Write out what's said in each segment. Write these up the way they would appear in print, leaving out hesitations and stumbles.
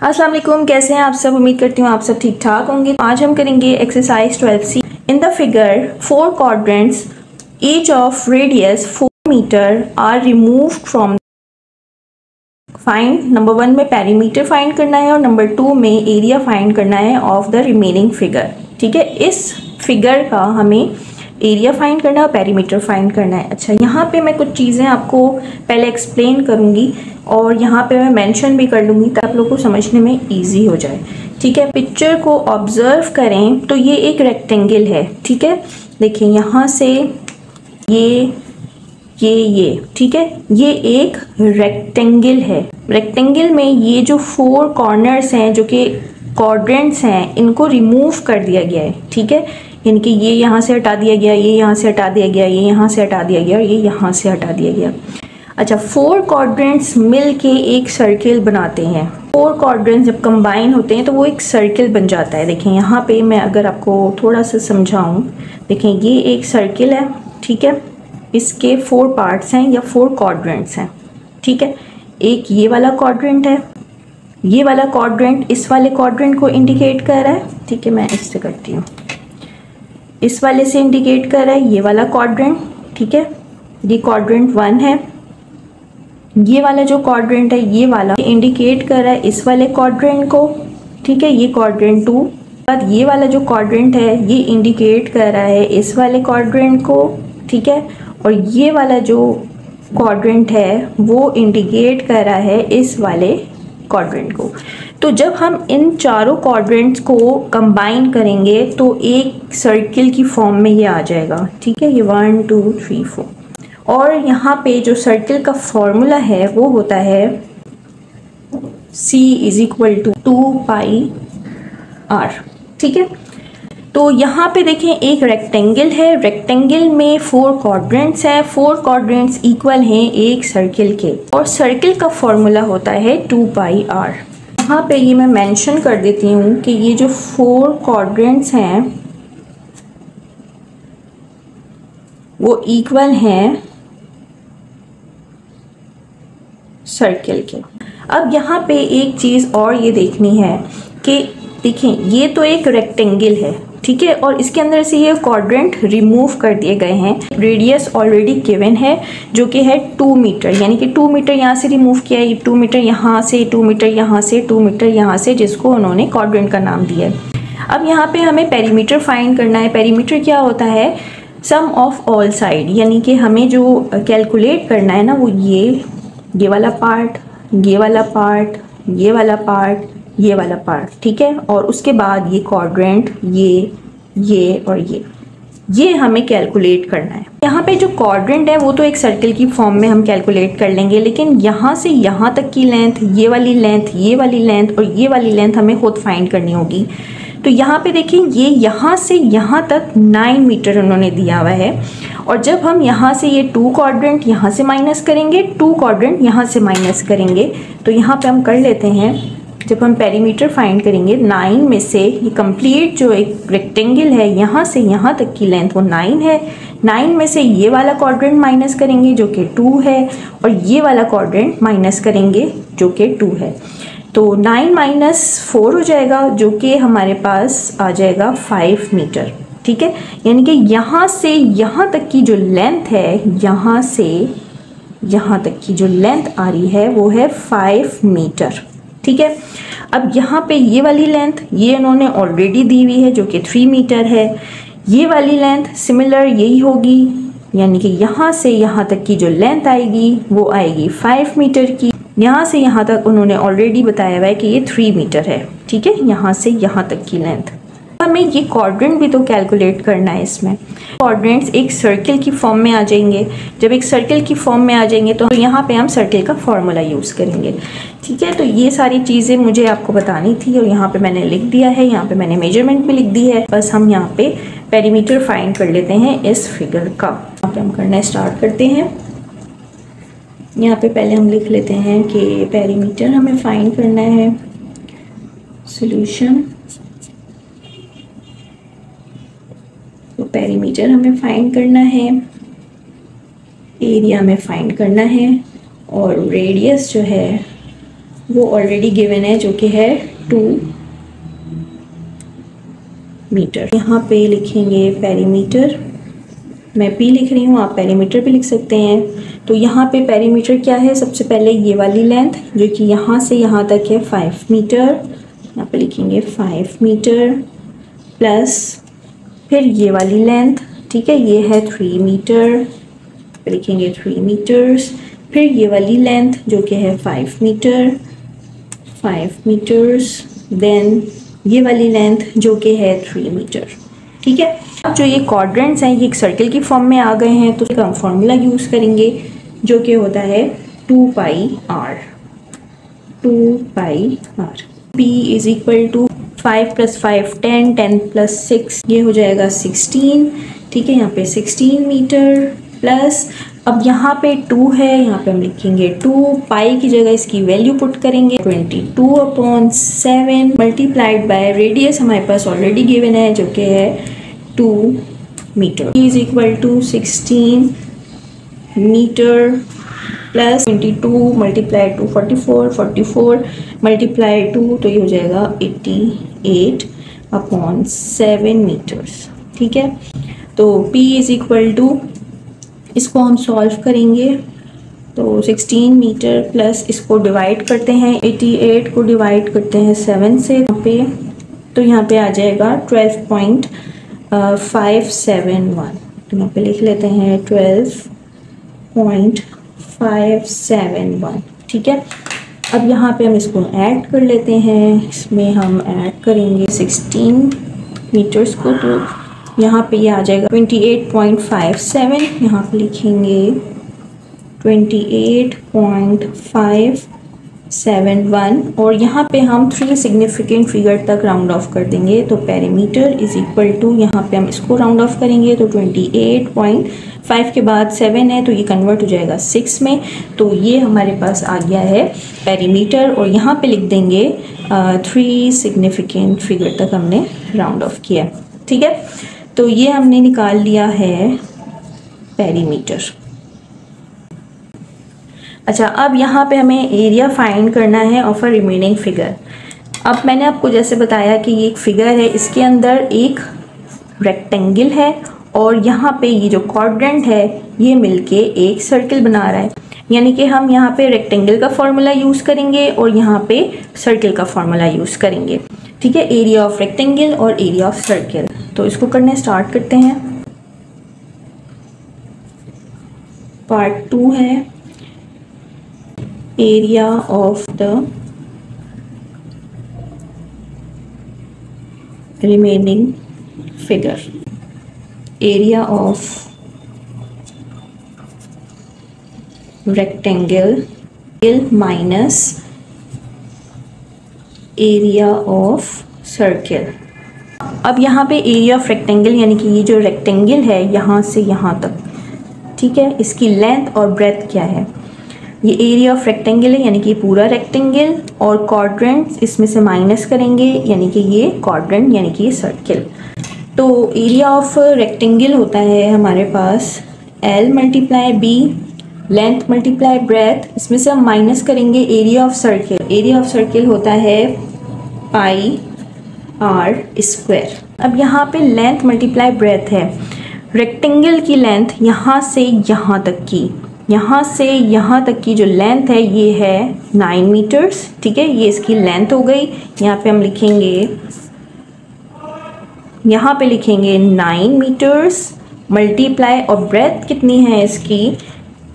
अस्सलाम वालेकुम, कैसे हैं आप सब। उम्मीद करती हूँ आप सब ठीक ठाक होंगे। आज हम करेंगे exercise 12C। In the figure 4 quadrants each of radius 4 metre are remove from. Find number 1 में पेरीमीटर फाइंड करना है और नंबर 2 में एरिया फाइंड करना है ऑफ द रिमेनिंग फिगर। ठीक है, इस फिगर का हमें एरिया फाइंड करना है और पेरीमीटर फाइंड करना है। अच्छा, यहाँ पे मैं कुछ चीज़ें आपको पहले एक्सप्लेन करूँगी और यहाँ पे मैं मेंशन भी कर लूँगी ताकि आप लोगों को समझने में इजी हो जाए। ठीक है, पिक्चर को ऑब्जर्व करें तो ये एक रेक्टेंगल है। ठीक है, देखिए यहाँ से ये ठीक है, ये एक रेक्टेंगल है। रेक्टेंगल में ये जो 4 कॉर्नर्स हैं जो कि क्वाड्रेंट्स हैं, इनको रिमूव कर दिया गया है। ठीक है, यानी कि ये यहाँ से हटा दिया गया, ये यहाँ से हटा दिया गया, ये यहाँ से हटा दिया गया और ये यहाँ से हटा दिया गया। अच्छा, 4 क्वाड्रेंट्स मिल के एक सर्किल बनाते हैं। 4 क्वाड्रेंट्स जब कंबाइन होते हैं तो वो एक सर्किल बन जाता है। देखें यहाँ पे मैं अगर आपको थोड़ा सा समझाऊँ, देखें ये एक सर्किल है। ठीक है, इसके 4 पार्ट्स हैं या 4 क्वाड्रेंट्स हैं। ठीक है, एक ये वाला क्वाड्रेंट है, ये वाला क्वाड्रेंट इस वाले क्वाड्रेंट को इंडिकेट कर रहा है। ठीक है, मैं इससे करती हूँ, इस वाले से इंडिकेट कर रहा है ये वाला क्वाड्रेंट। ठीक है, ये क्वाड्रेंट 1 है। ये वाला जो क्वाड्रेंट है ये वाला इंडिकेट कर रहा है इस वाले क्वाड्रेंट को। ठीक है, ये क्वाड्रेंट 2। बाद ये वाला जो क्वाड्रेंट है ये इंडिकेट कर रहा है इस वाले क्वाड्रेंट को। ठीक है, और ये वाला जो क्वाड्रेंट है वो इंडिकेट कर रहा है इस वाले क्वाड्रेंट को। तो जब हम इन चारों क्वाड्रेंट्स को कंबाइन करेंगे तो एक सर्किल की फॉर्म में ये आ जाएगा। ठीक है, ये 1 2 3 4। और यहाँ पे जो सर्किल का फॉर्मूला है वो होता है C = 2πr। ठीक है, तो यहाँ पे देखें एक रेक्टेंगल है, रेक्टेंगल में 4 क्वाड्रेंट्स हैं, 4 क्वाड्रेंट्स इक्वल हैं एक सर्किल के और सर्किल का फॉर्मूला होता है 2πr। यहाँ पे ये मैं मेंशन कर देती हूँ कि ये जो 4 क्वाड्रेंट्स हैं वो इक्वल हैं सर्किल के। अब यहाँ पे एक चीज़ और ये देखनी है कि देखें ये तो एक रेक्टेंगल है। ठीक है, और इसके अंदर से ये क्वाड्रेंट रिमूव कर दिए गए हैं। रेडियस ऑलरेडी गिवन है जो कि है 2 मीटर, यानी कि 2 मीटर यहाँ से रिमूव किया है, 2 मीटर यहाँ से, 2 मीटर यहाँ से, 2 मीटर यहाँ से, जिसको उन्होंने क्वाड्रेंट का नाम दिया है। अब यहाँ पे हमें पेरीमीटर फाइंड करना है। पेरीमीटर क्या होता है? सम ऑफ ऑल साइड, यानी कि हमें जो कैलकुलेट करना है ना वो ये वाला पार्ट, ये वाला पार्ट, ये वाला पार्ट, ये वाला पार्ट। ठीक है, और उसके बाद ये क्वाड्रेंट, ये और ये हमें कैलकुलेट करना है। यहाँ पे जो क्वाड्रेंट है वो तो एक सर्किल की फॉर्म में हम कैलकुलेट कर लेंगे, लेकिन यहाँ से यहाँ तक की लेंथ, ये वाली लेंथ, ये वाली लेंथ और ये वाली लेंथ हमें खुद फाइंड करनी होगी। तो यहाँ पे देखें ये यहाँ से यहाँ तक 9 मीटर उन्होंने दिया हुआ है। और जब हम यहाँ से ये 2 क्वाड्रेंट यहाँ से माइनस करेंगे, 2 क्वाड्रेंट यहाँ से माइनस करेंगे, तो यहाँ पे हम कर लेते हैं। जब हम पेरीमीटर फाइंड करेंगे 9 में से ये कंप्लीट जो एक रेक्टेंगल है यहाँ से यहाँ तक की लेंथ वो 9 है। 9 में से ये वाला क्वाड्रेंट माइनस करेंगे जो कि 2 है और ये वाला क्वाड्रेंट माइनस करेंगे जो कि 2 है। तो 9 - 4 हो जाएगा जो कि हमारे पास आ जाएगा 5 मीटर। ठीक है, यानी कि यहाँ से यहाँ तक की जो लेंथ है, यहाँ से यहाँ तक की जो लेंथ आ रही है वो है 5 मीटर। ठीक है, अब यहाँ पे ये वाली लेंथ ये इन्होंने ऑलरेडी दी हुई है जो कि 3 मीटर है। ये वाली लेंथ सिमिलर यही होगी, यानी कि यहाँ से यहाँ तक की जो लेंथ आएगी वो आएगी 5 मीटर की। यहाँ से यहाँ तक उन्होंने ऑलरेडी बताया हुआ है कि ये 3 मीटर है। ठीक है, यहाँ से यहाँ तक की लेंथ। हमें ये क्वाड्रेंट भी तो कैलकुलेट करना है। इसमें क्वाड्रेंट्स एक सर्किल की फॉर्म में आ जाएंगे। जब एक सर्किल की फॉर्म में आ जाएंगे तो यहाँ पे हम सर्किल का फॉर्मूला यूज़ करेंगे। ठीक है, तो ये सारी चीज़ें मुझे आपको बतानी थी और यहाँ पे मैंने लिख दिया है, यहाँ पे मैंने मेजरमेंट भी लिख दी है। बस हम यहाँ पे पेरीमीटर फाइंड कर लेते हैं इस फिगर का। यहाँ पे हम करना स्टार्ट करते हैं। यहाँ पे पहले हम लिख लेते हैं कि पेरीमीटर हमें फाइंड करना है। सॉल्यूशन, तो पेरीमीटर हमें फाइंड करना है, एरिया में फाइंड करना है और रेडियस जो है वो ऑलरेडी गिवन है, जो कि है 2 मीटर। यहाँ पे लिखेंगे पेरीमीटर, मैं P लिख रही हूँ, आप पेरीमीटर भी लिख सकते हैं। तो यहाँ पे पेरीमीटर क्या है, सबसे पहले ये वाली लेंथ जो कि यहाँ से यहाँ तक है 5 मीटर, यहाँ पे लिखेंगे 5 मीटर प्लस फिर ये वाली लेंथ, ठीक है, ये है 3 मीटर, पे लिखेंगे 3 मीटर्स, फिर ये वाली लेंथ जो कि है 5 मीटर, 5 मीटर्स, देन ये वाली लेंथ जो कि है 3 मीटर, ठीक है। अब जो ये क्वाड्रेंट्स हैं ये एक सर्कल की फॉर्म में आ गए हैं, तो हम फॉर्मूला यूज़ करेंगे जो कि होता है 2 pi r, 2 pi r। p is equal to 5 + 5 10, 10 + 6 ये हो जाएगा 16, ठीक है, यहाँ पे 16 मीटर प्लस, अब यहाँ पे 2 है, यहाँ पे हम लिखेंगे 2, पाई की जगह इसकी वैल्यू पुट करेंगे 22/7 मल्टीप्लाइड बाय रेडियस हमारे पास ऑलरेडी गिवन है जो कि है 2 metre, is equal to 16 metre plus 22 multiply two 44, 44 multiply two, तो ये हो जाएगा 88/7 मीटर्स, ठीक है। तो P इज इक्वल टू, इसको हम सॉल्व करेंगे तो 16 मीटर प्लस इसको डिवाइड करते हैं, 88 को डिवाइड करते हैं 7 से यहाँ पे, तो यहाँ पे आ जाएगा 12.571, तो यहाँ पे लिख लेते हैं 12.571, ठीक है। अब यहाँ पे हम इसको ऐड कर लेते हैं, इसमें हम ऐड करेंगे 16 मीटर्स को, तो यहाँ पे ये आ जाएगा 28.57, यहाँ पे लिखेंगे 28.571 और यहाँ पे हम 3 सिग्निफिकेंट फिगर तक राउंड ऑफ कर देंगे, तो पेरीमीटर इज इक्वल टू, यहाँ पे हम इसको राउंड ऑफ करेंगे तो 28.5 के बाद 7 है तो ये कन्वर्ट हो जाएगा 6 में, तो ये हमारे पास आ गया है पेरीमीटर, और यहाँ पे लिख देंगे 3 सिग्निफिकेंट फिगर तक हमने राउंड ऑफ किया, ठीक है। तो ये हमने निकाल लिया है पेरीमीटर। अच्छा, अब यहाँ पे हमें एरिया फाइंड करना है ऑफ अ रिमेनिंग फिगर। अब मैंने आपको जैसे बताया कि ये एक फिगर है, इसके अंदर एक रेक्टेंगल है और यहाँ पे ये जो क्वाड्रेंट है ये मिलके एक सर्कल बना रहा है, यानी कि हम यहाँ पे रेक्टेंगल का फॉर्मूला यूज़ करेंगे और यहाँ पे सर्कल का फॉर्मूला यूज़ करेंगे, ठीक है, एरिया ऑफ रेक्टेंगल और एरिया ऑफ सर्कल। तो इसको करने स्टार्ट करते हैं। पार्ट 2 है area of the remaining figure, area of rectangle minus area of circle. अब यहाँ पे एरिया ऑफ रेक्टेंगल यानी कि ये जो रेक्टेंगल है यहाँ से यहाँ तक, ठीक है, इसकी लेंथ और ब्रेथ क्या है, ये एरिया ऑफ रेक्टेंगल है यानी कि पूरा रेक्टेंगल, और क्वाड्रेंट इसमें से माइनस करेंगे यानी कि ये क्वाड्रेंट यानी कि ये सर्कल। तो एरिया ऑफ रेक्टेंगल होता है हमारे पास L × B, length multiply breath, इसमें से हम माइनस करेंगे area of circle, area of circle होता है पाई r²। अब यहाँ पे लेंथ मल्टीप्लाई ब्रेथ है, रेक्टेंगल की लेंथ यहाँ से यहाँ तक की, यहाँ से यहाँ तक की जो लेंथ है ये है 9 मीटर्स, ठीक है, ये इसकी लेंथ हो गई। यहाँ पे हम लिखेंगे, यहाँ पे लिखेंगे 9 मीटर्स मल्टीप्लाई, और ब्रेथ कितनी है इसकी,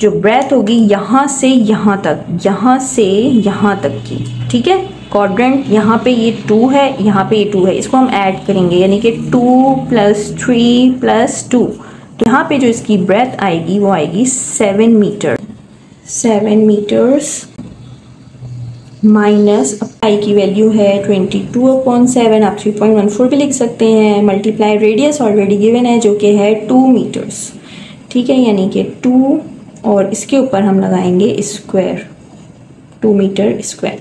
जो ब्रेथ होगी यहाँ से यहाँ तक, यहाँ से यहाँ तक की, ठीक है। क्वाड्रेंट यहाँ पे ये 2 है, यहाँ पे ये 2 है, इसको हम ऐड करेंगे यानी कि 2 + 3 + 2, तो यहाँ पे जो इसकी ब्रेथ आएगी वो आएगी 7 मीटर, 7 मीटर्स माइनस, अब पाई की वैल्यू है 22/7, आप 3.14 भी लिख सकते हैं, मल्टीप्लाई रेडियस ऑलरेडी गिवन है जो कि है 2 मीटर्स, ठीक है, यानी कि 2 और इसके ऊपर हम लगाएंगे स्क्वायर, 2 मीटर स्क्वायर।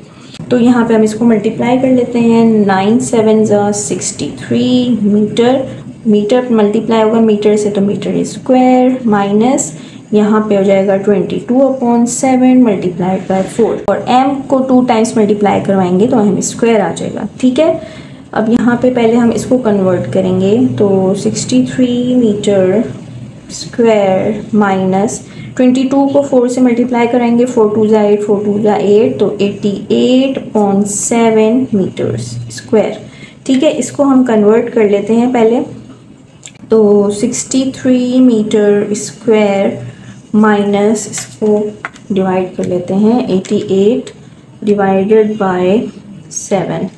तो यहाँ पे हम इसको मल्टीप्लाई कर लेते हैं, 9 × 7 = 63 मीटर, मीटर मल्टीप्लाई होगा मीटर से तो मीटर स्क्वायर, माइनस यहाँ पे हो जाएगा 22/7 मल्टीप्लाइड बाय 4 और m को 2 टाइम्स मल्टीप्लाई करवाएंगे तो m स्क्वायर आ जाएगा। ठीक है, अब यहाँ पे पहले हम इसको कन्वर्ट करेंगे तो 63 मीटर स्क्वायर माइनस 22 को 4 से मल्टीप्लाई कराएंगे, 4 2 ज़ा 8, 4 2 ज़ा 8 तो 88.7 मीटर्स स्क्वायर। ठीक है, इसको हम कन्वर्ट कर लेते हैं पहले। तो 63 मीटर स्क्वायर माइनस इसको डिवाइड कर लेते हैं 88 डिवाइडेड बाय 7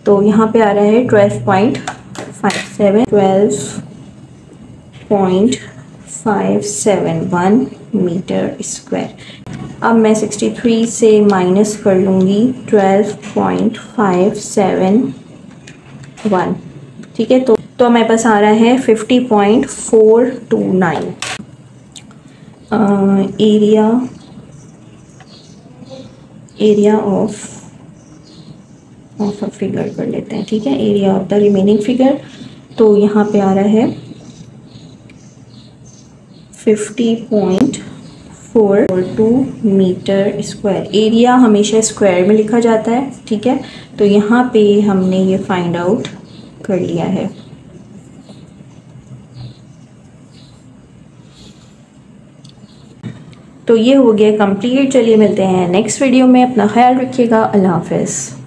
तो यहाँ पे आ रहा है 12.571 मीटर स्क्वायर। अब मैं 63 से माइनस कर लूँगी 12.571। ठीक है, तो हमारे पास आ रहा है 50.429। एरिया ऑफ फिगर कर लेते हैं। ठीक है, area of the remaining figure तो यहाँ पे आ रहा है 50.42 मीटर स्क्वायर। एरिया हमेशा स्क्वायर में लिखा जाता है। ठीक है, तो यहाँ पे हमने ये फाइंड आउट कर लिया है। तो ये हो गया कंप्लीट। चलिए मिलते हैं नेक्स्ट वीडियो में। अपना ख्याल रखिएगा। अल्लाह हाफ़िज़।